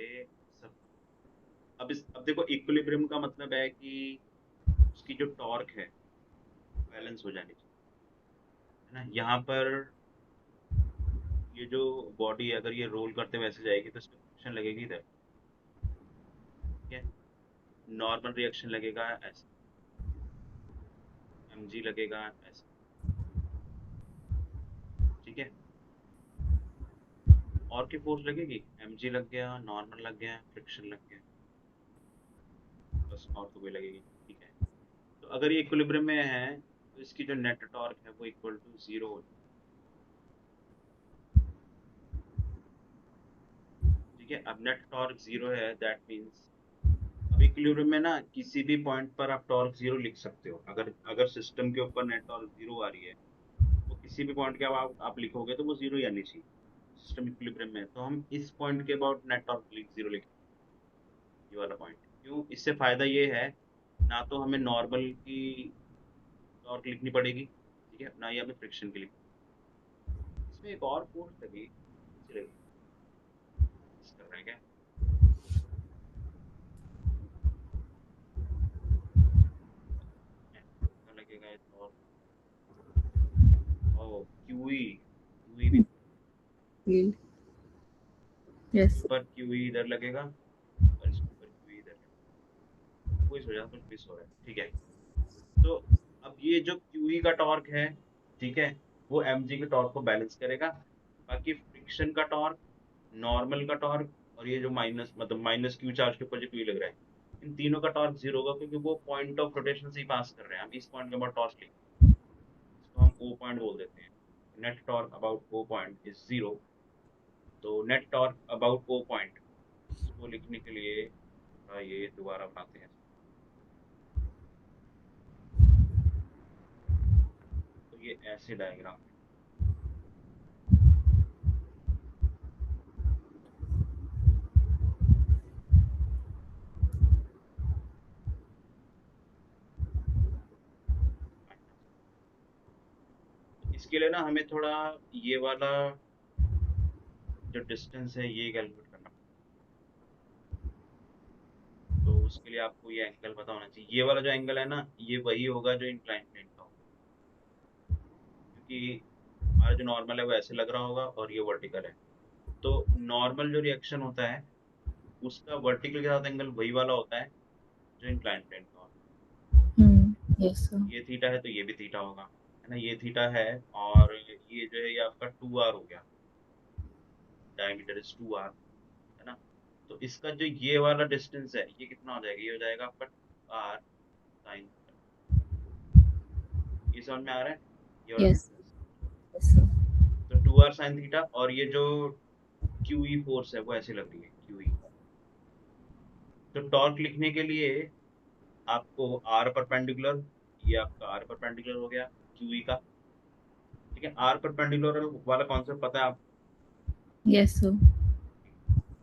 ये सब। अब देखो इक्विलिब्रियम का मतलब है कि उसकी जो टॉर्क है बैलेंस हो जानी चाहिए, है ना। यहाँ पर ये जो बॉडी अगर ये रोल करते वैसे जाएगी तो इसमें फ्रिक्शन लगेगी इधर, ठीक है। नॉर्मल रिएक्शन लगेगा ऐसे, mg लगेगा ऐसे, ठीक है। और की फोर्स लगेगी, mg लग गया, नॉर्मल लग गया, फ्रिक्शन लग गया, बस और तो कोई लगेगी, ठीक है। तो अगर ये इक्विलिब्रियम में है तो इसकी जो नेट टॉर्क है वो इक्वल टू जीरो हो, ठीक है। अब नेट टॉर्क जीरो है, दैट मीन्स अब इक्विलिब्रियम में ना किसी भी पॉइंट पर आप टॉर्क जीरो लिख सकते हो। अगर अगर सिस्टम के ऊपर नेट टॉर्क जीरो आ रही है तो किसी भी पॉइंट के आप लिखोगे तो वो जीरो ही आनी चाहिए। सिस्टम इक्विलिब्रियम में है, तो हम इस पॉइंट के अबाउट नेट टॉर्क जीरो लिखेंगे, ये वाला पॉइंट। क्यों? इससे फायदा ये है, ना तो हमें नॉर्मल की टॉर्क लिखनी पड़ेगी, ठीक है, ना ही हमें फ्रिक्शन की लिखनी। इसमें एक और फोर्स लगी, अच्छी लगी, इस कर रहे हैं क्या, क्या लगेगा इस और, ओ क्यूई, क्यूई भी फील्ड। यस। ऊपर, क्यूई इधर लगेगा और इसके ऊपर क्यूई इधर लगेगा। कोई सोचा कुछ मिस हो रहा है, ठीक है। तो अब ये जो क्यूई का टॉर्क है, ठीक है, वो mg के टॉर्क को बैलेंस करेगा। बाकी फ्रिक्शन का टॉर्क, नॉर्मल का टॉर्क, और ये जो माइनस मतलब माइनस क्यू चार्ज के ऊपर जो क्यू लग रहा है, इन तीनों का टॉर्क जीरो होगा, क्योंकि वो पॉइंट ऑफ रोटेशन से ही पास कर रहे हैं। हम इस पॉइंट के बाद टॉर्क लिखेंगे, इसको हम ओ पॉइंट बोल देते हैं। Net torque about O point is zero. तो net torque about O point, इसको लिखने के लिए ये दोबारा बनाते हैं। तो ये ऐसे डायग्राम है। इसके लिए ना हमें थोड़ा ये वाला जो डिस्टेंस है ये कैलकुलेट करना, तो उसके लिए आपको ये एंगल पता होना चाहिए। ये वाला जो एंगल है ना, ये वही होगा जो इंक्लाइन प्लेन का होगा, क्योंकि हमारा जो नॉर्मल है वो ऐसे लग रहा होगा और ये वर्टिकल है। तो नॉर्मल जो रिएक्शन होता है उसका वर्टिकल के साथ एंगल वही वाला होता है जो इंक्लाइन प्लेन का होता यस सर। है। ये थीटा है तो ये भी थीटा होगा, है ना। ये थीटा है, और ये जो है ये आपका 2r हो गया, डायमीटर इज 2r, है ना। तो इसका जो ये वाला डिस्टेंस है ये कितना हो जाएगा, ये हो जाएगा आपका r साइन। ये समझ में आ रहा है, ये वाला यस। डिस्टेंस। Yes sir. तो 2r साइन थीटा, और ये जो क्यूई फोर्स है वो ऐसे लग रही है, क्यूई। तो टॉर्क लिखने के लिए आपको आर परपेंडिकुलर, ये आपका आर परपेंडिकुलर हो गया क्यूई का, ठीक है। आर परपेंडिकुलर वाला कॉन्सेप्ट पता है आपको? Yes sir.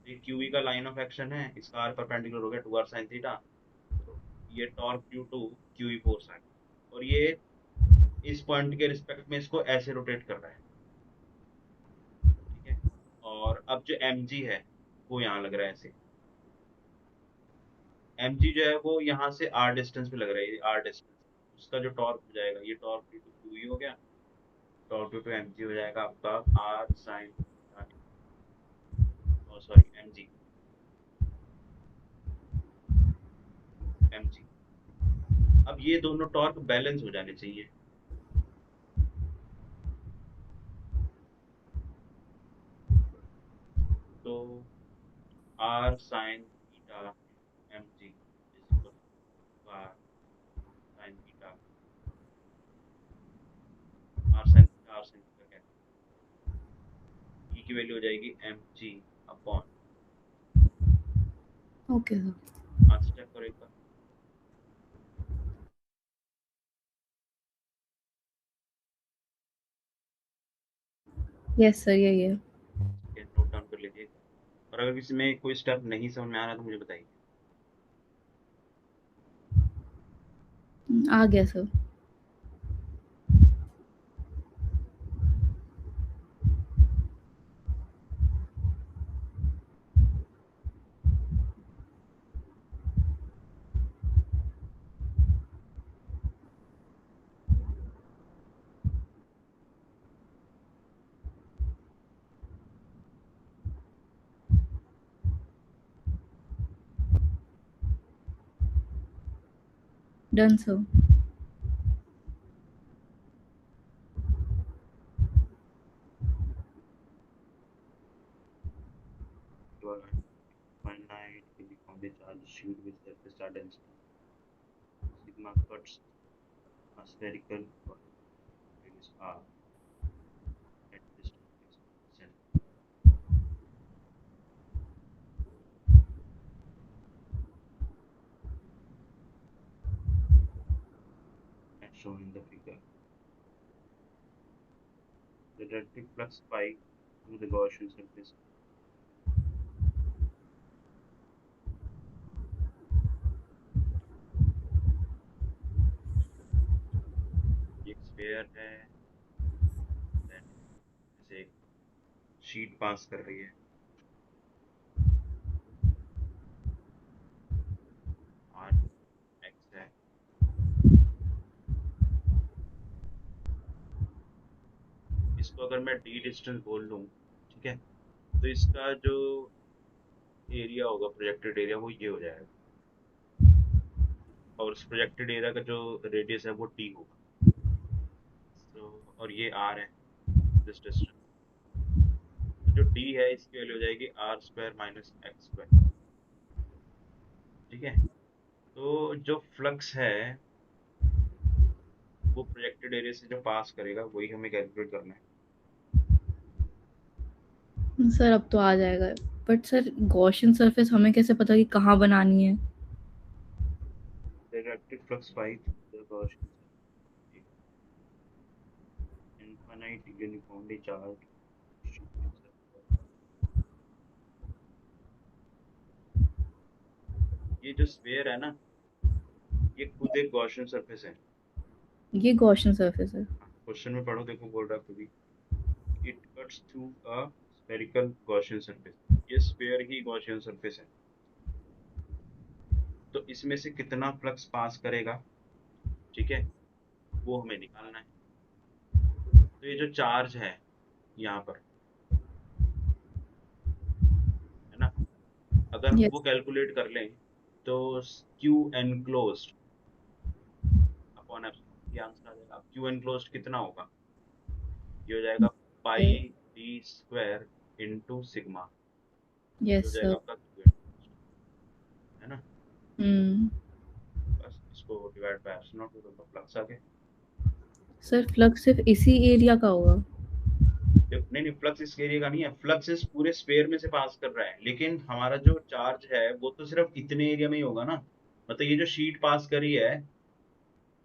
ये क्यूई का लाइन ऑफ एक्शन है, इसका आर परपेंडिकुलर हो गया 2r साइन थीटा। तो ये torque due to q E force है, और ये इस पॉइंट के रिस्पेक्ट में इसको ऐसे रोटेट कर रहा है, ठीक है। और अब जो mg है वो यहाँ लग रहा है ऐसे। mg जो है वो यहाँ से r डिस्टेंस पे लग रहा है, r डिस्टेंस। उसका जो टॉर्क हो जाएगा, ये टॉर्क ड्यू टू क्यूई हो गया, टॉर्क ड्यू टू mg हो जाएगा आपका r साइन, सॉरी mg। अब ये दोनों टॉर्क बैलेंस हो जाने चाहिए। तो r sine theta mg is equal to r sine theta, r sine theta कहते हैं, e की वैल्यू हो जाएगी mg अपॉन, ओके सर। हाथ से चेक करो एक बार। यस सर, यही है। ठीक है, नोट डाउन कर लीजिए। और अगर किसी में कोई स्टेप नहीं समझ में आ रहा तो मुझे बताइए। आ गया sir. Done sir. finite uniformly charged sheet with surface density sigma cuts a spherical radius r at distance x as shown in the figure. The electric flux spike through the Gaussian surface. एक sphere है, then जैसे एक sheet पास कर रही है, r x है, इसको अगर मैं d डिस्टेंस बोल लूँ, ठीक है, तो इसका जो एरिया होगा, प्रोजेक्टेड एरिया, वो ये हो जाएगा, और उस प्रोजेक्टेड एरिया का जो रेडियस है वो d होगा। तो और ये r है, दिस डिस्टेंस, तो जो d है इसकी वैल्यू हो जाएगी r square minus x square, ठीक है। तो जो फ्लक्स है वो प्रोजेक्टेड एरिया से जो पास करेगा वही हमें कैलकुलेट करना है। सर अब तो आ जाएगा, बट सर गॉसियन सरफेस हमें कैसे पता कि कहाँ बनानी है? The electric flux by the Gaussian surface, infinite uniformly charged sheet with surface. ये जो स्फीयर है ना, ये खुद एक गॉसियन सरफेस है। ये गॉसियन सरफेस है। क्वेश्चन में पढ़ो, देखो बोल रहा है खुद ही, it cuts through a spherical Gaussian surface. ये स्फीयर ही गॉसियन सरफेस है, तो इसमें से कितना फ्लक्स पास करेगा, ठीक है, वो हमें निकालना है। तो ये जो चार्ज है यहाँ पर, है ना, अगर हम वो यस। कैलकुलेट कर लें तो क्यू एनक्लोज्ड अपॉन एप्सिलॉन, ये आंसर आ जाएगा। क्यू एनक्लोज्ड कितना होगा, ये हो जाएगा पाई डी स्क्वायर इंटू सिग्मा, ये हो यस जाएगा सर। आपका क्यू एनक्लोज्ड, है ना। हम्म। बस इसको डिवाइड बाय एप्सिलॉन नॉट होगा, फ्लक्स आ गया। सर फ्लक्स सिर्फ इसी एरिया का होगा? नहीं नहीं, फ्लक्स इस एरिया का नहीं है, फ्लक्स इस पूरे स्फीयर में से पास कर रहा है, लेकिन हमारा जो चार्ज है वो तो सिर्फ इतने एरिया में ही होगा ना। मतलब ये जो शीट पास करी है,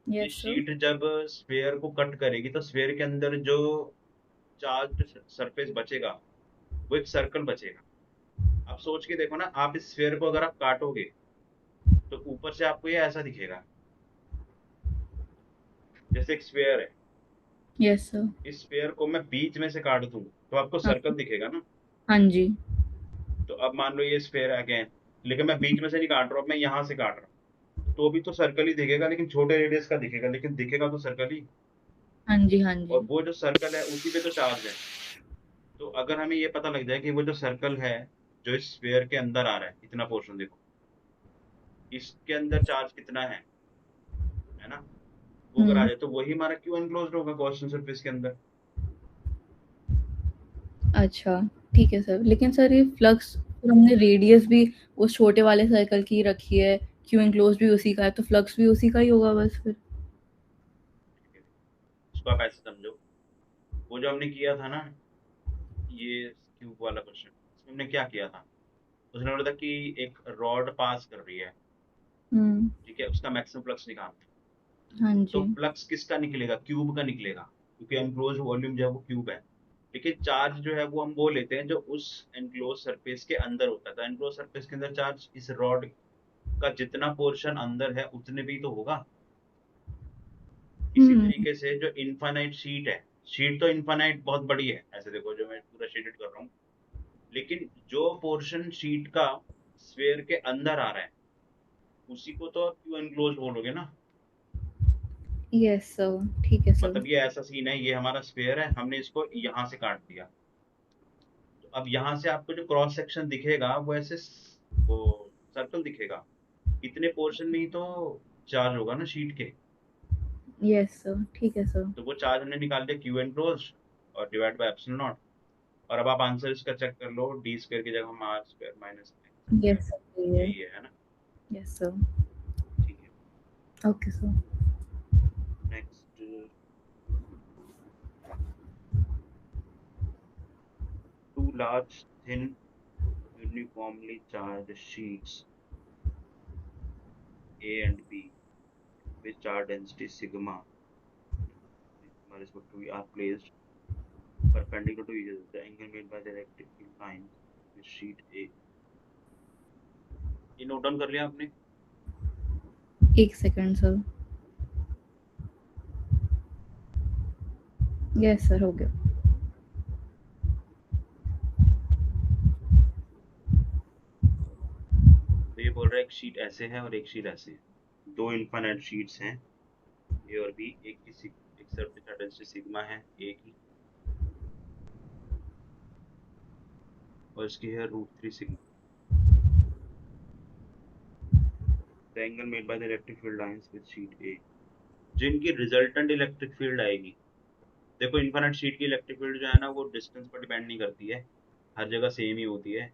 ये यस सर। शीट जब स्फीयर को कट करेगी तो स्फीयर के अंदर जो चार्ज सरफेस बचेगा वो एक सर्कल बचेगा। आप सोच के देखो ना, आप इस स्फीयर को अगर आप काटोगे तो ऊपर से आपको ये ऐसा दिखेगा, जैसे एक स्फीयर है। Yes sir. इस स्फीयर को मैं बीच में से काट दूं तो आपको हाँ। सर्कल दिखेगा ना। हाँ जी। तो अब मान लो ये स्फीयर है अगेन, लेकिन मैं बीच में से नहीं काट रहा हूँ, मैं यहाँ से काट रहा हूँ, तो भी तो सर्कल ही दिखेगा, लेकिन छोटे रेडियस का दिखेगा, लेकिन दिखेगा तो सर्कल ही। हाँ जी। हाँ और जी। वो जो सर्कल है उसी पे तो चार्ज है। तो अगर हमें ये पता लग जाए कि वो जो सर्कल है जो इस स्फीयर के अंदर आ रहा है, इतना पोर्शन देखो, इसके अंदर चार्ज कितना है ना, वो अगर आ हम्म। जाए तो वही हमारा क्यू एनक्लोज्ड होगा गॉसियन सरफेस के अंदर। अच्छा, ठीक है सर। लेकिन सर ये फ्लक्स, फिर हमने रेडियस भी उस छोटे वाले सर्कल की रखी है, क्यू एनक्लोज भी उसी का है, तो फ्लक्स भी उसी का ही होगा बस फिर। इसको आप ऐसे समझो, वो जो हमने किया था ना, ये क्यूब वाला क्वेश्चन, इसमें हमने क्या किया था, उसने बोला था कि एक रॉड पास कर रही है, हम्म। ठीक है, उसका मैक्सिमम फ्लक्स निकालना है। हाँ तो जी। फ्लक्स किसका निकलेगा, क्यूब का निकलेगा, क्योंकि एनक्लोज वॉल्यूम जो है वो क्यूब है। लेकिन चार्ज जो है वो हम वो लेते हैं जो उस एनक्लोज सरफेस के अंदर होता है। तो एनक्लोज सरफेस के अंदर चार्ज इस रॉड का जितना पोर्शन अंदर है उतने भी तो होगा। इसी हम्म। तरीके से जो इनफाइनाइट शीट है, शीट तो इनफाइनाइट बहुत बड़ी है, ऐसे देखो जो मैं पूरा शेडेड कर रहा हूँ, लेकिन जो पोर्शन शीट का स्फीयर के अंदर आ रहा है उसी को तो क्यू एनक्लोज बोलोगे ना। यस सर, ठीक है सर। मतलब ये ऐसा सीन है, ये हमारा स्फीयर है, हमने इसको यहाँ से काट दिया, तो अब यहाँ से आपको जो क्रॉस सेक्शन दिखेगा वो ऐसे वो सर्कल दिखेगा, इतने पोर्शन में ही तो चार्ज होगा ना शीट के, यस सर, ठीक है सर। तो वो चार्ज हमने निकाल दिया क्यू एनक्लोज और डिवाइड बाय एप्सिलॉन नॉट। और अब आप आंसर इसका चेक कर लो, डी स्क्वायर की जगह हम R square minus X yes square, sir, ये यही है ना? Yes sir. ठीक है। Okay sir. Next, two large thin uniformly charge sheets A and B with charge density sigma is equal to are placed perpendicular to each other. The angle made by the electric field lines with sheet A. ये note down कर लिया आपने? एक second sir. Yes sir, हो गया। तो ये बोल रहा है एक शीट ऐसे है और एक शीट ऐसे है, दो इनफाइनाइट शीट्स हैं ए और बी, एक की एक सरफेस चार्ज डेंसिटी सिग्मा है ए की और इसकी है √3 sigma. The angle made by the electric field lines with sheet A, जो इनकी रिजल्टेंट इलेक्ट्रिक फील्ड आएगी। देखो इनफाइनाइट शीट की इलेक्ट्रिक फील्ड जो है ना वो डिस्टेंस पर डिपेंड नहीं करती है, हर जगह सेम ही होती है।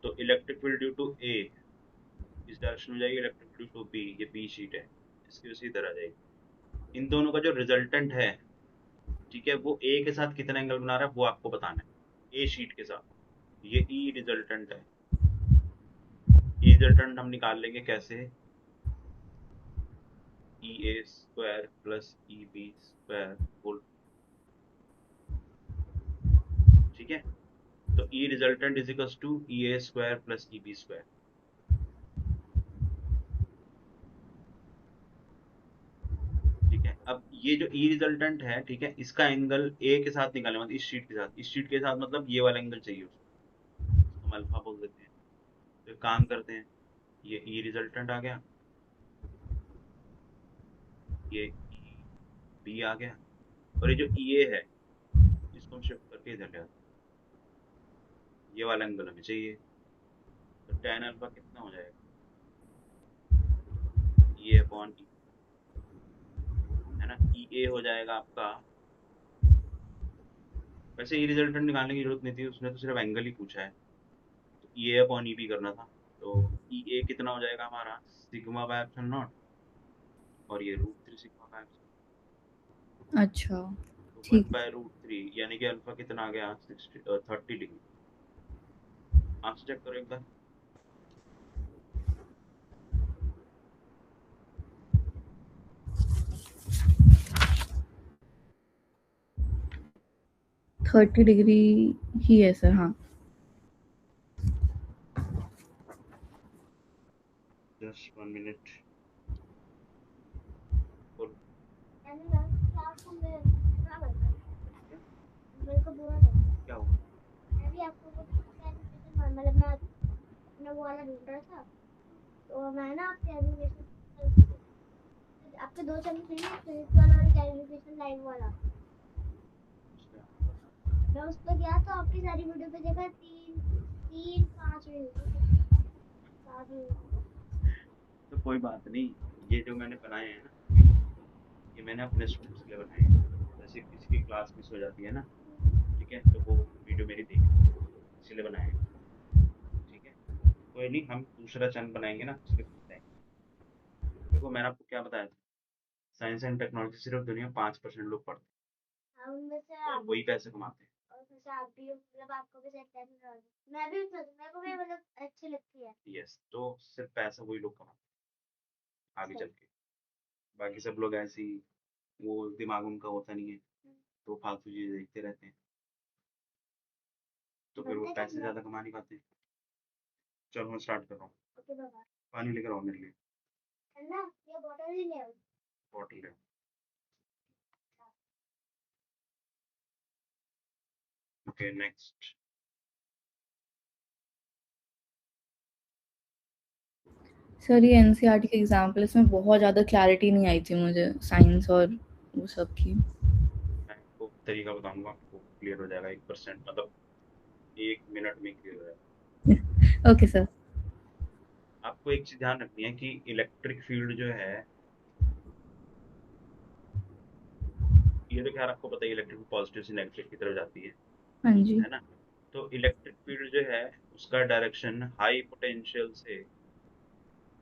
तो electric field due to A इस डायरेक्शन में जाएगी, electric field due to B, ये बी शीट है, इसकी उसी तरह जाएगी। इन दोनों का जो रिजल्टेंट है, ठीक है, वो ए के साथ कितना एंगल बना रहा है वो आपको बताना है, ए शीट के साथ। ये ई रिजल्टेंट है। ई रिजल्टेंट हम निकाल लेंगे कैसे, E A square plus E B square whole, ठीक है। तो E resultant is equal to E A square plus E B square. ठीक है, अब ये जो ई रिजल्टेंट है, ठीक है, इसका एंगल ए के साथ निकालने, मतलब इस शीट के साथ, इस शीट के साथ मतलब ये वाला एंगल चाहिए उसको, इसको हम अल्फा बोल देते हैं। तो एक काम करते हैं, ये ई रिजल्टेंट आ गया, ये ई बी आ गया, और ये जो ई ए है इसको हम शिफ्ट करके इधर ले आते हैं, ये वाला एंगल हमें चाहिए। तो tan अल्फा कितना हो जाएगा, ई ए अपॉन ई, है ना, ई ए हो जाएगा आपका। वैसे ई रिजल्टेंट निकालने की जरूरत नहीं थी, उसने तो सिर्फ एंगल ही पूछा है, तो ई ए अपॉन ई बी करना था। तो ई ए कितना हो जाएगा हमारा, सिग्मा बाय एप्सिलॉन नॉट, और ये √3 सिग्मा बाय एप्सिलॉन, अच्छा, तो वन ठीक। बाय √3, यानी कि अल्फा कितना आ गया, 30 डिग्री। आंसर चेक करो एक बार। 30 डिग्री ही है सर, हाँ। Just 1 minute. और आपको मेरे को बुरा लगा, क्या हुआ? मैं भी आपको वो एजुकेशन मतलब मैं अपना वो वाला ढूंढ रहा था, तो मैं ना आपके एजुकेशन आपके दो चैनल थे ना, फिजिक्स वाला और एक एजुकेशन लाइव वाला, मैं उस पर गया तो आपकी सारी वीडियो पे देखा 5 तो कोई बात नहीं, ये जो मैंने बनाए हैं ना वीडियो, ये मैंने अपने स्टूडेंट्स के लिए बनाए हैं। जैसे किसी की क्लास मिस हो जाती है ना, ठीक है, तो वो वीडियो मेरी देख लेते हैं, इसलिए बनाए हैं। ठीक है, कोई नहीं, हम दूसरा चैनल बनाएंगे ना उसके लिए बताएंगे। देखो मैंने आपको क्या बताया था, साइंस एंड टेक्नोलॉजी सिर्फ दुनिया में 5% लोग पढ़ते हाँ, उनमें से हैं और आप वही पैसे कमाते हैं। और फिर से आप भी मतलब आपको भी सेट करना, मैं भी मेरे को भी मतलब अच्छी लगती है। यस, तो सिर्फ पैसा वही लोग कमाते हैं आगे सही। चल के, बाकी सब लोग ऐसे ही, वो दिमाग उनका होता नहीं है, तो फालतू चीजें देखते रहते हैं, तो फिर वो बनते पैसे कब ज्यादा कमा नहीं पाते। चलो मैं स्टार्ट कर रहा हूँ, ओके बाबा, पानी लेकर आओ मेरे लिए, ठंडा ये बॉटल ही ले आओ। बॉटल है। Okay next. सर ये एनसीईआरटी के एग्जाम्पल, इसमें बहुत ज़्यादा क्लैरिटी नहीं आई थी मुझे साइंस और वो सब की। मैं आपको तरीका बताऊंगा, आपको क्लियर हो जाएगा 1%, मतलब 1 मिनट में क्लियर हो जाएगा। Okay sir. आपको एक चीज ध्यान रखनी है कि इलेक्ट्रिक फील्ड जो है ये तो खैर आपको पता ही, इलेक्ट्रिक पॉजिटिव से नेगेटिव की तरफ जाती हाँ जी। है ना। तो इलेक्ट्रिक फील्ड जो है उसका डायरेक्शन हाई पोटेंशियल से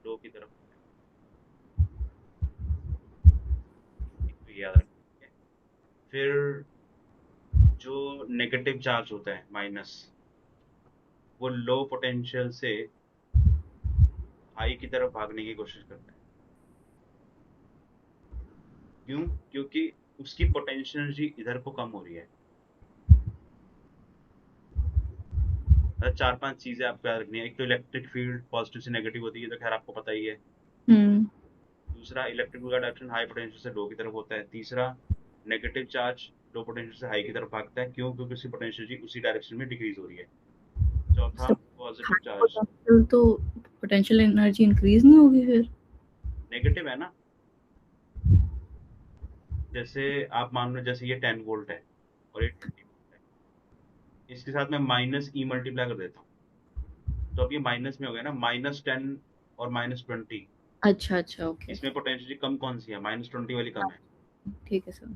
लो की तरफ होता है, तो ये याद रखना, ठीक है। फिर जो नेगेटिव चार्ज होता है माइनस, वो लो पोटेंशियल से हाई की तरफ भागने की कोशिश करता है। क्यों? क्योंकि उसकी पोटेंशियल एनर्जी इधर को कम हो रही है। मतलब 4-5 चीजें आपको याद रखनी है। एक तो इलेक्ट्रिक फील्ड पॉजिटिव से नेगेटिव होती है, तो खैर आपको पता ही है। हम्म। दूसरा, इलेक्ट्रिक का डायरेक्शन हाई पोटेंशियल से लो की तरफ होता है। तीसरा, नेगेटिव चार्ज लो पोटेंशियल से हाई की तरफ भागता है। क्यों? क्योंकि उसकी पोटेंशियल एनर्जी उसी डायरेक्शन में डिक्रीज हो रही है। चौथा, सब पॉजिटिव हाई चार्ज पोटेंशियल तो पोटेंशियल एनर्जी इंक्रीज नहीं होगी फिर? नेगेटिव है ना। जैसे आप मान लो, जैसे ये 10 वोल्ट है और ये 20 वोल्ट है, इसके साथ मैं माइनस ई मल्टीप्लाई कर देता हूँ, तो अब ये माइनस में हो गया ना। -10 और -20, अच्छा अच्छा, ओके। इसमें पोटेंशियल कम कौन सी है? -20 वाली कम है। ठीक है सर।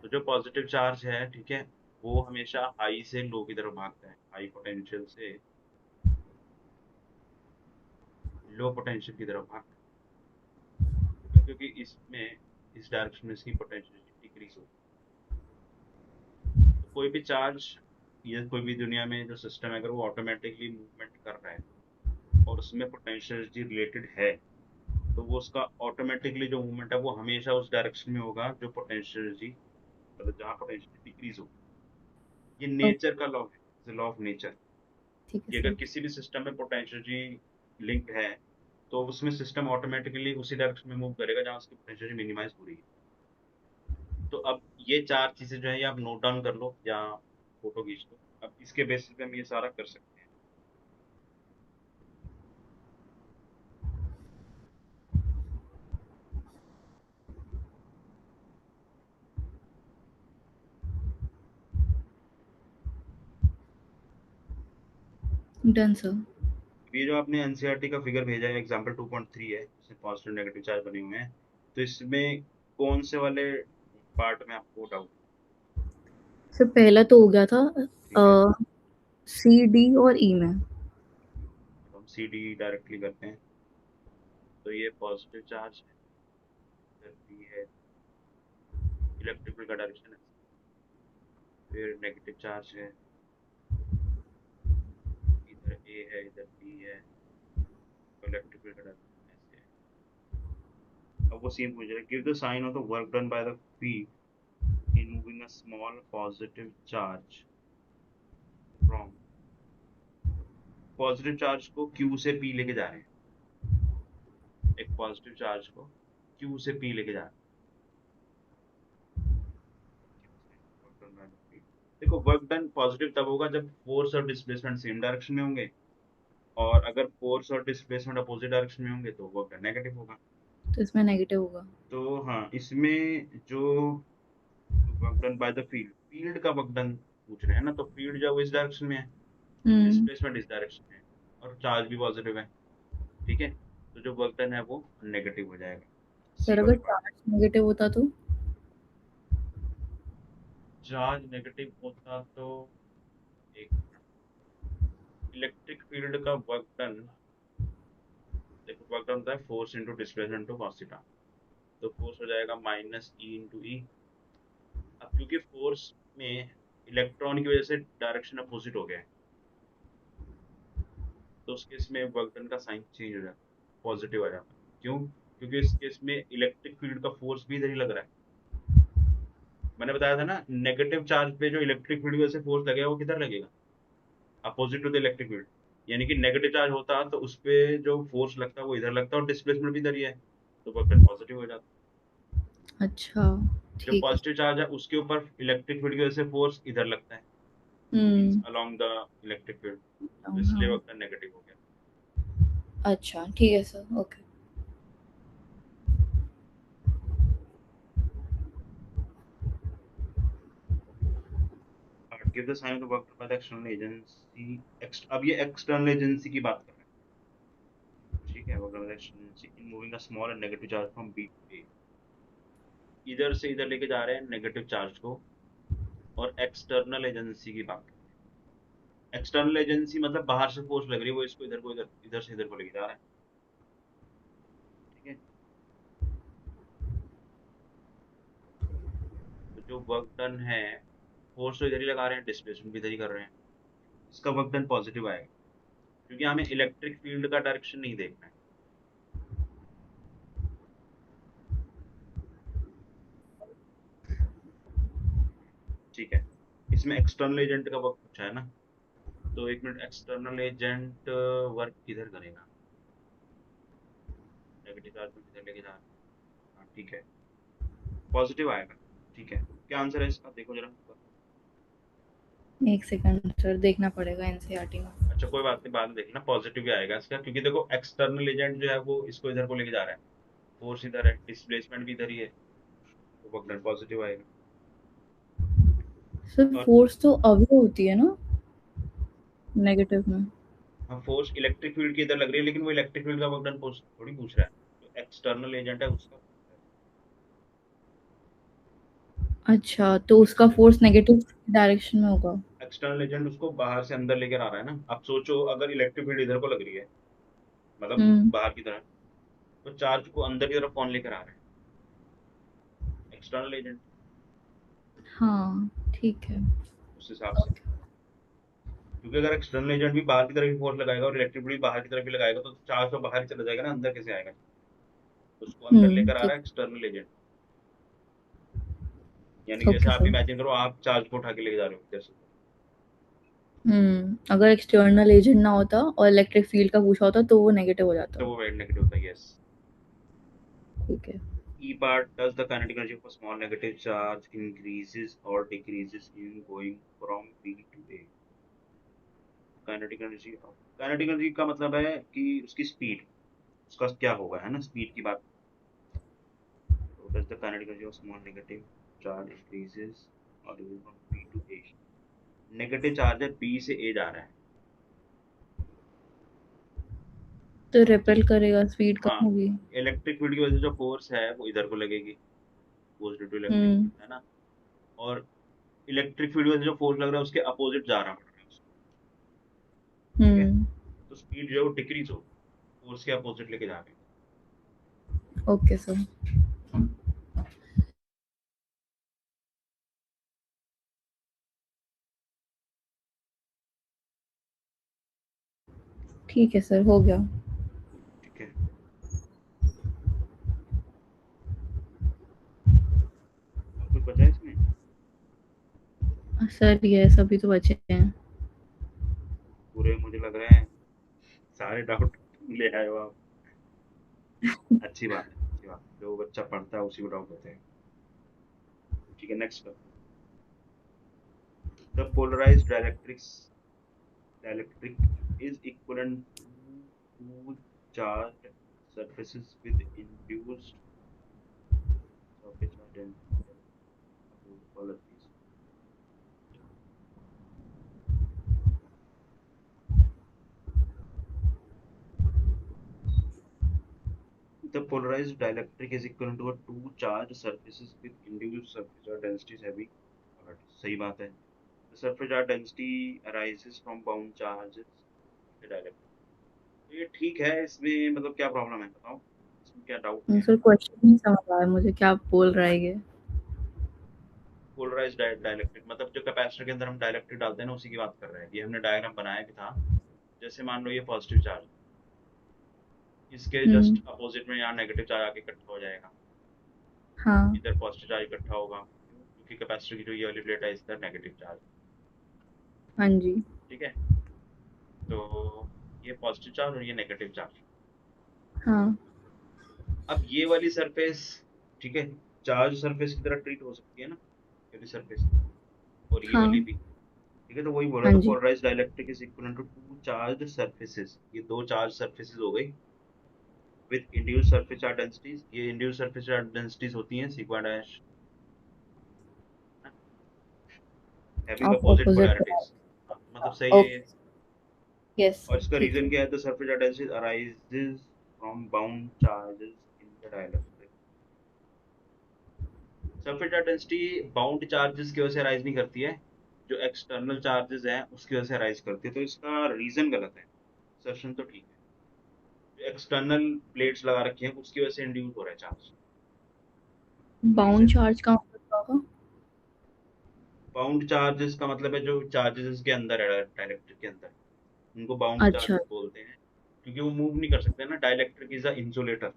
तो जो पॉजिटिव चार्ज है, ठीक है, वो हमेशा हाई से लो की तरफ भागता है, हाई पोटेंशियल से लो पोटेंशियल की तरफ भागता है। क्यों? क्योंकि इसमें, इस डायरेक्शन में इसकी पोटेंशियल डिक्रीज होती है। तो कोई भी चार्ज या कोई भी दुनिया में जो सिस्टम है, अगर वो ऑटोमेटिकली मूवमेंट कर रहा है और उसमें पोटेंशियल रिलेटेड है, तो वो उसका ऑटोमेटिकली जो मूवमेंट है वो हमेशा उस डायरेक्शन में होगा जो पोटेंशियल एनर्जी, मतलब जहाँ पोटेंशियल डिक्रीज हो। ये ओके, नेचर का लॉ है, लॉ ऑफ नेचर। ठीक है कि अगर सर। किसी भी सिस्टम में पोटेंशियल एनर्जी लिंक्ड है, तो उसमें सिस्टम ऑटोमेटिकली उसी डायरेक्शन में मूव करेगा जहाँ उसकी पोटेंशियल एनर्जी मिनिमाइज हो रही है। तो अब ये चार चीजें जो है, ये आप नोट डाउन कर लो या फोटो खींच लो। अब इसके बेसिस पे हम ये सारा कर सकते हैं। Done sir. ये जो आपने एनसीईआरटी का फिगर भेजा है, एग्जाम्पल 2.3 है, इसमें पॉजिटिव नेगेटिव चार्ज बने हुए हैं। तो इसमें कौन से वाले पार्ट में आपको डाउट? सर पहला तो हो गया था ठीक है, सी डी और ई में। तो हम सी डी डायरेक्टली करते हैं। तो ये पॉजिटिव चार्ज है, इधर बी है, इलेक्ट्रिकल का डायरेक्शन है। फिर नेगेटिव चार्ज है, इधर ए है, इधर बी है, इलेक्ट्रिकल का डायरेक्शन ऐसे है। अब वो सेम पूछ रहा है, give the sign of the work done by the field in moving a small positive charge from, positive charge को क्यू से पी लेके जा रहे हैं। एक पॉजिटिव चार्ज को क्यू से पी लेके जा रहे हैं। देखो, वर्क डन पॉजिटिव तब होगा जब फोर्स और डिस्प्लेसमेंट सेम डायरेक्शन में होंगे, और अगर फोर्स और डिस्प्लेसमेंट अपोजिट डायरेक्शन में होंगे तो वर्क डन नेगेटिव होगा। तो इसमें नेगेटिव होगा। तो हाँ, इसमें जो work done by the field, field का वर्क डन पूछ रहे हैं ना, तो फील्ड जो है वो इस डायरेक्शन में है, हम्म। डिस्प्लेसमेंट इस डायरेक्शन में है, और चार्ज भी पॉजिटिव है। ठीक है, तो जो वर्क डन है वो नेगेटिव हो जाएगा, सी सर अगर वाले पार्ट। चार्ज नेगेटिव होता तो? चार्ज नेगेटिव होता तो, एक इलेक्ट्रिक फील्ड का वर्क डन, देखो वर्क डन होता है force into displacement to cos theta. तो फोर्स हो जाएगा -E × E। अब क्योंकि फोर्स में इलेक्ट्रॉन की वजह से डायरेक्शन अपोजिट हो गया है, तो उस केस में वर्क डन का साइन चेंज हो जाता है, पॉजिटिव आ जाता है। क्यों? क्योंकि इस केस में इलेक्ट्रिक फील्ड का फोर्स भी इधर ही लग रहा है। मैंने बताया था ना, नेगेटिव चार्ज पे जो इलेक्ट्रिक फील्ड की वजह से फोर्स लगेगा वो किधर लगेगा? Opposite to the electric field. यानी कि नेगेटिव चार्ज होता तो उस पे जो फोर्स लगता है वो इधर लगता, और डिस्प्लेसमेंट भी इधर ही है, तो वर्क डन पॉजिटिव हो जाता। अच्छा, जो ठीक है। पॉजिटिव चार्ज है उसके ऊपर इलेक्ट्रिक फील्ड की वजह से फोर्स इधर लगता है, means hmm. Along the electric field, तो इसलिए हाँ। वर्क डन नेगेटिव हो गया। अच्छा, ठीक है sir, okay. Give the sign of the work done by the external agency. अब ये एक्सटर्नल एजेंसी की बात कर रहे हैं। ठीक है, work done by the external agency in moving a small and negative charge from B to A. इधर से इधर लेके जा रहे हैं नेगेटिव चार्ज को, और एक्सटर्नल एजेंसी की बात। एक्सटर्नल एजेंसी मतलब बाहर से फोर्स लग रही है, वो इसको इधर को इधर से इधर को लेके जा रहा है। ठीक है, तो जो वर्क डन है, फोर्स तो इधर ही लगा रहे हैं, डिस्प्लेसमेंट भी इधर ही कर रहे हैं, इसका वर्क डन पॉजिटिव आएगा, क्योंकि हमें इलेक्ट्रिक फील्ड का डायरेक्शन नहीं देखना है। ठीक है, इसमें एक्सटर्नल एजेंट का वर्क पूछा है ना, तो एक मिनट, एक्सटर्नल एजेंट वर्क किधर करेगा, नेगेटिव चार्ज को किधर लेके जा रहा है। हाँ ठीक है, पॉजिटिव आएगा। ठीक है, क्या आंसर है इसका, देखो जरा। एक सेकंड सर, देखना पड़ेगा एनसीईआरटी में। अच्छा कोई बात नहीं, बाद में देखना, पॉजिटिव भी आएगा इसका, क्योंकि देखो एक्सटर्नल एजेंट जो है वो इसको इधर को लेके जा रहा है, फोर्स इधर है, डिस्प्लेसमेंट भी इधर ही है, तो वर्क डन पॉजिटिव आएगा। सर और फोर्स तो अवे होती है ना नेगेटिव में। हाँ, फोर्स इलेक्ट्रिक फील्ड की इधर लग रही है, लेकिन वो इलेक्ट्रिक फील्ड का वर्क डन थोड़ी पूछ रहा है, जो एक्सटर्नल एजेंट है उसका। अच्छा, तो उसका फोर्स नेगेटिव डायरेक्शन में होगा। एक्सटर्नल एजेंट उसको बाहर से अंदर लेकर आ रहा है ना। अब सोचो, अगर इलेक्ट्रिक फील्ड इधर को लग रही है, मतलब हम्म। बाहर की तरफ, तो चार्ज को अंदर की तरफ कौन लेकर आ रहा है, एक्सटर्नल एजेंट, हाँ ठीक है। उस हिसाब से। क्योंकि अगर एक्सटर्नल एजेंट भी बाहर की तरफ ही फोर्स लगाएगा और इलेक्ट्रिक फील्ड बाहर की तरफ ही लगाएगा, तो चार्ज तो बाहर ही चला जाएगा ना, अंदर कैसे आएगा, उसको अंदर लेकर आ रहा ठीक। है एक्सटर्नल एजेंट। यानी कि जैसे ओके आप सर। इमेजिन करो, आप चार्ज को उठा के लेके जा रहे हो इधर से, अगर एक्सटर्नल एजेंट ना होता और इलेक्ट्रिक फील्ड का पूछा होता तो वो नेगेटिव हो तो जाता। वो वेट नेगेटिव होता है, यस। ठीक है। E part, does the kinetic energy of a small negative charge increases or decreases in going from B to A? Kinetic energy का मतलब है कि उसकी स्पीड, उसका क्या होगा, है ना, स्पीड की बात। तो does the kinetic energy of small negative charge increases or decreases from B to A? Negative charge है, B से A जा रहा है। तो तो रिपेल करेगा, स्पीड हाँ, कम होगी। इलेक्ट्रिक फील्ड की वजह से जो फोर्स है वो इधर को लगेगी, पॉजिटिव टू इलेक्ट्रिक, हम्म। है ना। और इलेक्ट्रिक फील्ड की वजह से जो फोर्स लग रहा है उसके अपोजिट जा रहा है उसको। ठीक है, हम्म। तो स्पीड जो है वो डिक्रीज हो, फोर्स के अपोजिट लेके जा रहे हैं। Okay sir. ठीक है सर, हो गया। ठीक है, और कुछ बचा है इसमें। सर ये सभी तो बचे हैं। पूरे मुझे लग रहा है सारे डाउट ले आए हो आप। अच्छी बात है, अच्छी बात है, जो बच्चा पढ़ता है उसी को डाउट होते हैं। ठीक है, next. The polarized dielectric is equivalent to charge surfaces with induced surface density of all of these. The polarized dielectric is equivalent to a two charged surfaces with induced surface charge densities heavy. Alright, सही बात है। The surface charge density arises from bound charges of the dielectric. तो ये ठीक है, इसमें मतलब क्या प्रॉब्लम है बताओ, इसमें क्या डाउट है। सर क्वेश्चन नहीं समझ आया मुझे, क्या आप बोल रहा है ये। पोलराइज्ड डाइलेक्ट्रिक मतलब जो कैपेसिटर के अंदर हम डाइलेक्ट्रिक डालते हैं ना, उसी की बात कर रहे हैं। ये हमने डायग्राम बनाया भी था। जैसे मान लो ये पॉजिटिव चार्ज, इसके जस्ट हम्म। अपोजिट में यहाँ नेगेटिव चार्ज आके इकट्ठा हो जाएगा, हाँ। इधर पॉजिटिव चार्ज इकट्ठा होगा, क्योंकि कैपेसिटर की जो ये वाली प्लेट है इधर नेगेटिव चार्ज। हाँ जी। ठीक है, तो ये पॉजिटिव चार्ज और ये नेगेटिव चार्ज। हाँ। अब ये वाली सरफेस, ठीक है, चार्ज सरफेस की तरह ट्रीट हो सकती है ना, ये वाली सरफेस, और ये हाँ। वाली भी। ठीक है, तो वही बोला हाँ था, जी। Polarised dielectric is equivalent to two charge surfaces. ये दो चार्ज सरफेसेस हो गई with induced surface charge densities. ये इंड्यूस्ड सरफेस चार्ज डेंसिटीज होती हैं sigma dash, having of opposite opposite. Polarities. मतलब सही है ये। ओके। यस। और इसका ठीक रीजन है। क्या है, the surface charge density arises from bound charges in the dielectric. Surface charge density bound charges की वजह से राइज नहीं करती है, जो एक्सटर्नल चार्जेस हैं उसकी वजह से राइज करती है, तो इसका रीजन गलत है, सेशन तो ठीक है। जो एक्सटर्नल प्लेट्स लगा रखी हैं उसकी वजह से इंड्यूस हो रहा है चार्ज। बाउंड चार्ज का मतलब क्या होगा? बाउंड चार्जेस का मतलब है जो चार्जेस के अंदर है, डाइलेक्ट्रिक के अंदर, उनको बाउंड अच्छा। चार्जेस बोलते हैं, क्योंकि वो मूव नहीं कर सकते ना, डाइलेक्ट्रिक इज अ इंसुलेटर,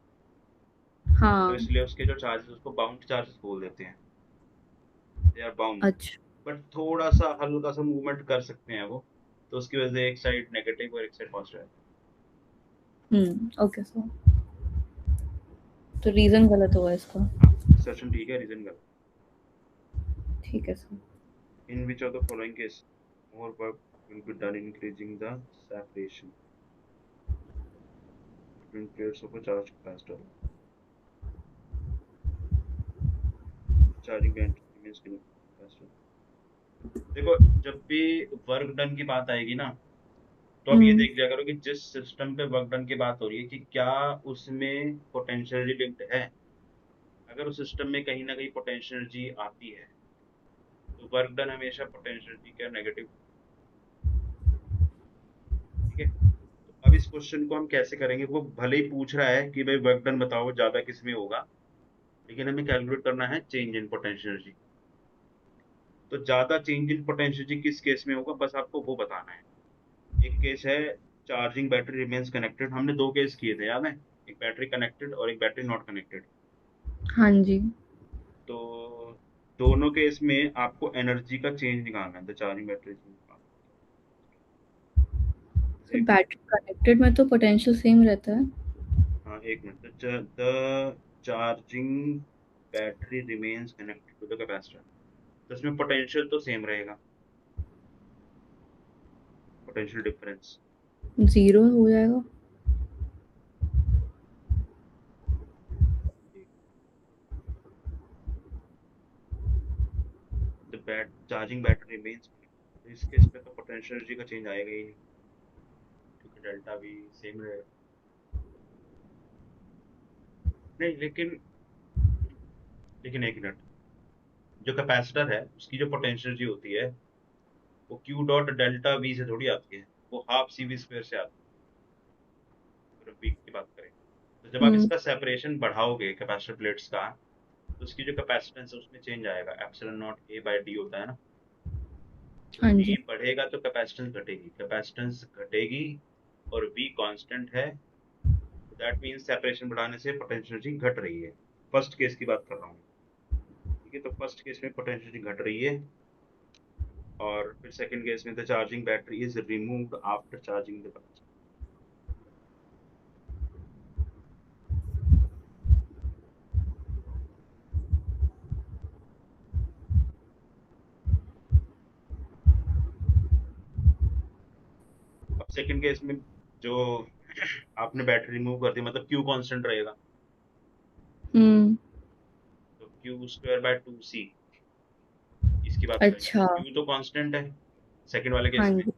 तो हाँ। इसलिए उसके जो चार्जेस उसको बाउंड चार्जेस बोल देते हैं, दे आर बाउंड। अच्छा। बट थोड़ा सा हल्का सा मूवमेंट कर सकते हैं वो, तो उसकी वजह से एक साइड नेगेटिव और एक साइड पॉजिटिव ओके सर, तो रीजन गलत होगा इसका। है। हाँ, सेशन ठीक है, रीजन गलत। ठीक है sir. In which of the following case more work will be done increasing the separation between plates of a charged capacitor. Charging band remains capacitor. देखो, जब भी वर्क डन की बात आएगी ना, तो अब ये हम्म। देख लिया करो कि जिस सिस्टम पे वर्क डन की बात हो रही है कि क्या उसमें पोटेंशियल लिंक्ड है। अगर उस सिस्टम में कहीं ना कहीं पोटेंशियल एनर्जी आती है, तो वर्क डन हमेशा पोटेंशियल एनर्जी का नेगेटिव, ठीक है। तो अब इस क्वेश्चन को हम कैसे करेंगे, वो भले ही पूछ रहा है कि भाई वर्क डन बताओ ज्यादा किस में होगा, लेकिन हमें कैलकुलेट करना है चेंज इन पोटेंशियल एनर्जी। तो ज्यादा चेंज इन पोटेंशियल एनर्जी किस केस में होगा, बस आपको वो बताना है। एक केस है चार्जिंग बैटरी रिमेन्स कनेक्टेड, हमने दो केस किए थे याद है, एक बैटरी कनेक्टेड और एक बैटरी नॉट कनेक्टेड। हाँ जी। तो दोनों केस में आपको एनर्जी का चेंज निकालना है, द चार्जिंग बैटरी। सर एक मिनट, बैटरी कनेक्टेड में तो पोटेंशियल सेम रहता है। हाँ एक minute, the charging battery remains connected to the capacitor, तो इसमें पोटेंशियल तो सेम रहेगा, पोटेंशियल डिफरेंस। जीरो हो जाएगा। द चार्जिंग बैटरी रिमेन्स, तो इस केस में तो पोटेंशियल एनर्जी का चेंज आएगा ही नहीं, क्योंकि डेल्टा भी सेम रहेगा। नहीं लेकिन, एक मिनट, जो कैपेसिटर है उसकी जो पोटेंशियल एनर्जी होती है वो क्यू डॉट डेल्टा वी से थोड़ी आती है, वो हाफ सी वी स्क्वायर से आती है, अगर वी की बात करें। तो जब आप हम्म। इसका सेपरेशन बढ़ाओगे कैपेसिटर प्लेट्स का, तो उसकी जो कैपेसिटेंस है उसमें चेंज आएगा, epsilon naught A by D होता है ना। तो हाँ डी जी। बढ़ेगा तो कैपेसिटेंस घटेगी, कैपेसिटेंस घटेगी और वी कांस्टेंट है, तो दैट मींस सेपरेशन बढ़ाने से पोटेंशियल एनर्जी घट रही है। फर्स्ट केस की बात कर रहा हूँ, ठीक है। तो फर्स्ट केस में पोटेंशियल एनर्जी घट रही है, और फिर सेकंड केस में the charging battery is removed after charging the capacitor. अब सेकंड केस में जो आपने बैटरी रिमूव कर दी, मतलब क्यू कांस्टेंट रहेगा, हम्म। तो क्यू स्क्वायर बाय टू सी, इसकी बात करें तो अच्छा। क्यू तो कांस्टेंट है सेकंड वाले हाँ केस में, जी।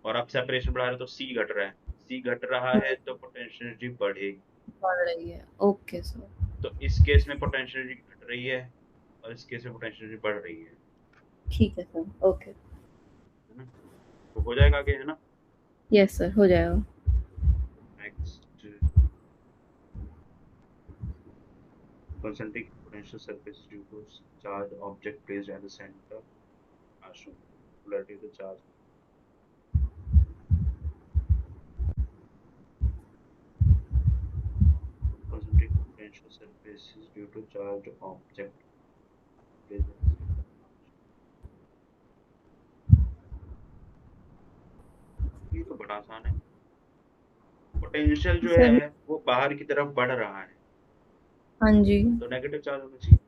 और आप सेपरेशन बढ़ा रहे हो तो सी घट रहा है, सी घट रहा है तो पोटेंशियल एनर्जी बढ़ेगी। बढ़ रही है। Okay sir. तो इस केस में पोटेंशियल एनर्जी घट रही है, और इस केस में पोटेंशियल एनर्जी बढ़ रही ठीक है सर। ओके। है ना। तो हो जाएगा आगे, है ना। यस सर, हो जाएगा। Next, concentric potential surface due to charge object placed at the center are shown. Polarity of the charge. Concentric potential surface is due to charge object placed at the center. ये तो बड़ा आसान है। Potential जो sir. है वो बाहर की तरफ बढ़ रहा है, हाँ जी। तो नेगेटिव चार्ज होना चाहिए,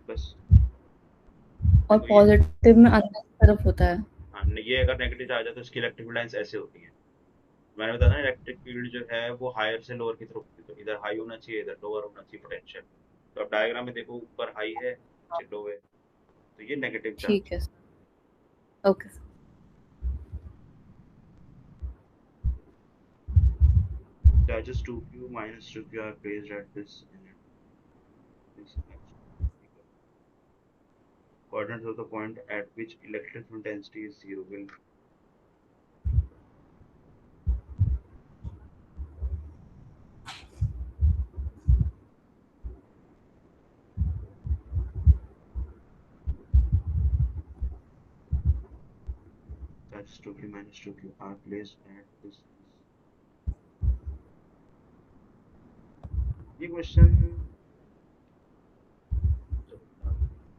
बस। और देखो ये, पॉजिटिव में अंदर की तरफ होता है। हाँ ये अगर नेगेटिव चार्ज है तो इसकी इलेक्ट्रिक लाइंस ऐसे होती हैं। मैंने बताया ना, इलेक्ट्रिक फील्ड जो है वो हायर से लोअर की तरफ होती है, तो इधर हाई होना चाहिए, इधर लोअर होना चाहिए पोटेंशियल। तो अब डायग्राम में देखो, ऊपर हाई है नीचे लो है, तो ये नेगेटिव ठीक चार्ज। है sir. Okay sir. Charges 2q minus 2q are placed at this unit. This next. coordinates of the point at which electric field density is 0 will that's 2q minus 2q are placed at this. ये question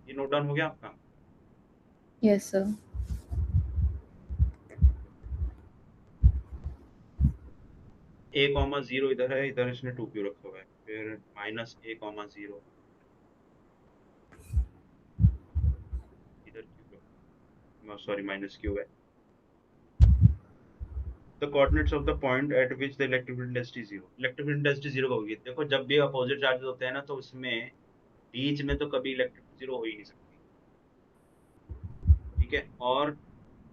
ये note down हो गया आपका? Yes sir. a, 0 इधर है, इधर इसने 2q रखा हुआ है, फिर माइनस a, 0 इधर q, सॉरी माइनस q है। The coordinates of the point at which the electric field density is 0. Electric field density 0 होगी। देखो जब भी अपोजिट चार्जेस होते हैं ना तो उसमें बीच में तो कभी इलेक्ट्रिक 0 हो ही नहीं सकती, ठीक है। और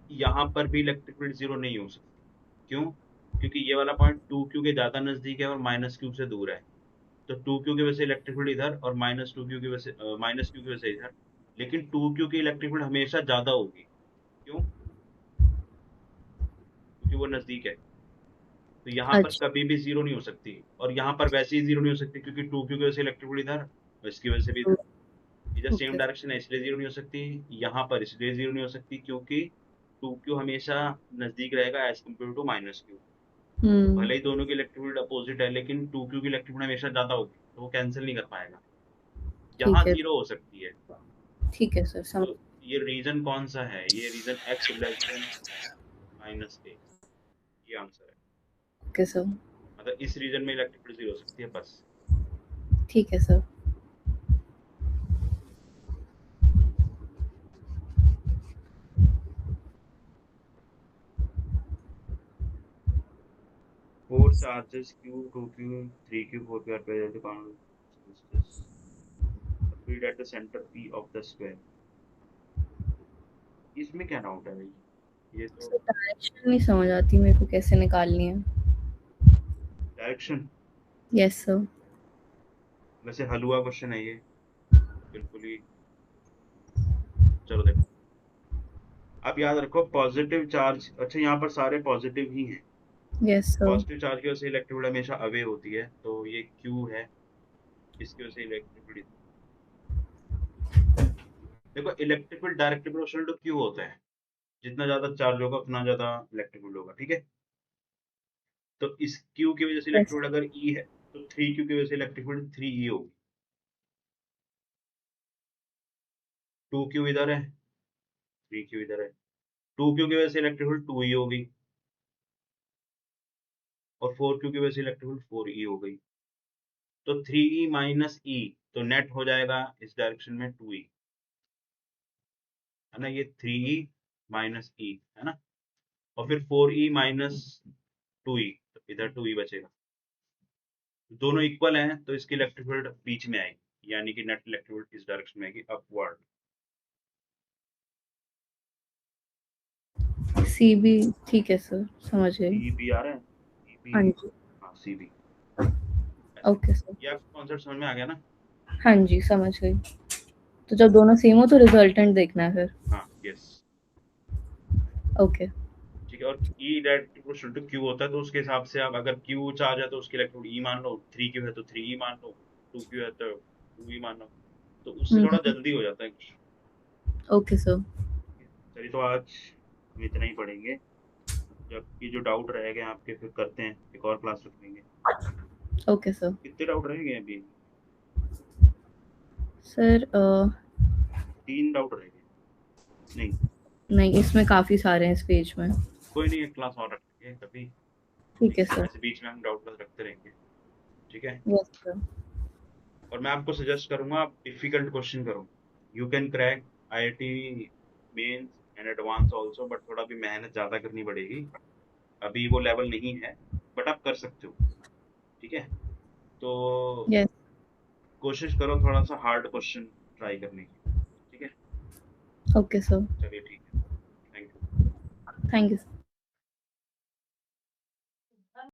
यहाँ पर भी इलेक्ट्रिक फील्ड 0 नहीं हो सकती। क्यों? क्योंकि ये वाला पॉइंट 2q के ज्यादा नजदीक है और माइनस q से दूर है, तो 2q की वजह से इलेक्ट्रिक फील्ड इधर और माइनस 2q की वजह से माइनस q की वजह से इधर, लेकिन 2q की इलेक्ट्रिक फील्ड हमेशा ज्यादा होगी। क्यों? क्योंकि वो नजदीक है। तो यहाँ पर अच्छा कभी भी 0 नहीं हो सकती, और यहाँ पर वैसे ही 0 नहीं हो सकती क्योंकि 2q की वजह से इलेक्ट्रिक फील्ड इधर और इसकी वजह से भी इधर, इधर सेम ओके। डायरेक्शन है इसलिए 0 नहीं हो सकती। यहाँ पर इसलिए 0 नहीं हो सकती क्योंकि 2q हमेशा नजदीक रहेगा as compare to minus q। भले ही दोनों की इलेक्ट्रिक फील्ड अपोजिट है लेकिन 2q की इलेक्ट्रिक फील्ड हमेशा ज्यादा होगी, तो वो कैंसिल नहीं कर पाएगा। यहाँ ठीक है 0 हो सकती है। ठीक है सर, समझ। तो ये रीजन कौन सा है? ये region x less than minus a, ये आंसर है। Okay sir. मतलब इस रीजन में इलेक्ट्रिक फील्ड 0 हो सकती है बस। ठीक है sir. Four charges Q, 2Q, 3Q, 4Q are present to field at the center P of the square. इसमें क्या डाउट है भाई? ये तो सर डायरेक्शन नहीं समझ आती मेरे को कैसे निकालनी है। Direction, yes sir. वैसे हलवा क्वेश्चन है ये, बिल्कुल ही। चलो देखो, आप याद रखो पॉजिटिव चार्ज, अच्छा यहाँ पर सारे पॉजिटिव ही हैं। Yes sir. पॉजिटिव चार्ज की वजह से इलेक्ट्रिक फील्ड हमेशा अवे होती है, तो ये Q है, इसकी वजह से इलेक्ट्रिक फील्ड। देखो electric field directly proportional to Q होता है, जितना ज्यादा चार्ज होगा उतना ज्यादा इलेक्ट्रिक फील्ड होगा, ठीक है। तो इस Q की वजह से इलेक्ट्रिक फील्ड अगर E है तो 3Q की वजह से इलेक्ट्रिक फील्ड 3E होगी। 2Q इधर है, 3Q इधर है, 2Q की वजह से इलेक्ट्रिक फील्ड 2E होगी और 4Q की वजह से इलेक्ट्रिक फील्ड 4E हो गई। तो 3E माइनस E, तो नेट हो जाएगा इस डायरेक्शन में 2E, है ना। ये 3E माइनस E है ना, और फिर 4E माइनस 2E, तो इधर 2E बचेगा। दोनों इक्वल हैं तो इसकी इलेक्ट्रिक फील्ड बीच में आएगी, यानी कि नेट इलेक्ट्रिक फील्ड इस डायरेक्शन में आएगी, अपवर्ड। सी बी, ठीक है सर, समझ गई। CB आ रहा है, हाँ CB, जी। हाँ CB। Okay sir. ये आपको कॉन्सेप्ट समझ में आ गया ना? हाँ जी, समझ गई। तो जब दोनों सेम हो तो रिजल्टेंट देखना है फिर। हाँ यस, ओके। ठीक है। और E directly proportional to Q होता है, तो उसके हिसाब से आप अगर Q चार्ज है तो उसकी इलेक्ट्रिक फील्ड E मान लो, 3Q है तो 3E मान लो, 2Q है तो 2E मान लो, तो उससे थोड़ा जल्दी हो जाता है कुछ। Okay sir. चलिए तो आज हम इतना ही पढ़ेंगे, जबकि जो डाउट रह गए आपके फिर करते हैं, एक और क्लास रख लेंगे। Okay sir. कितने डाउट रह गए अभी? सर 3 डाउट रह गए। नहीं नहीं, इसमें काफी सारे हैं इस पेज में। कोई नहीं, एक क्लास और रख लेंगे कभी, ठीक है सर। ऐसे बीच में हम डाउट क्लास रखते रहेंगे, ठीक है। Yes sir. और मैं आपको सजेस्ट करूंगा आप डिफिकल्ट क्वेश्चन करो। You can crack IIT Mains and advance also, but थोड़ा भी मेहनत ज्यादा करनी पड़ेगी, अभी वो लेवल नहीं है, बट आप कर सकते हो, ठीक है। तो यस। कोशिश करो थोड़ा सा हार्ड क्वेश्चन ट्राई करने की, ठीक है। Okay sir. चलिए ठीक है, थैंक यू। Thank you.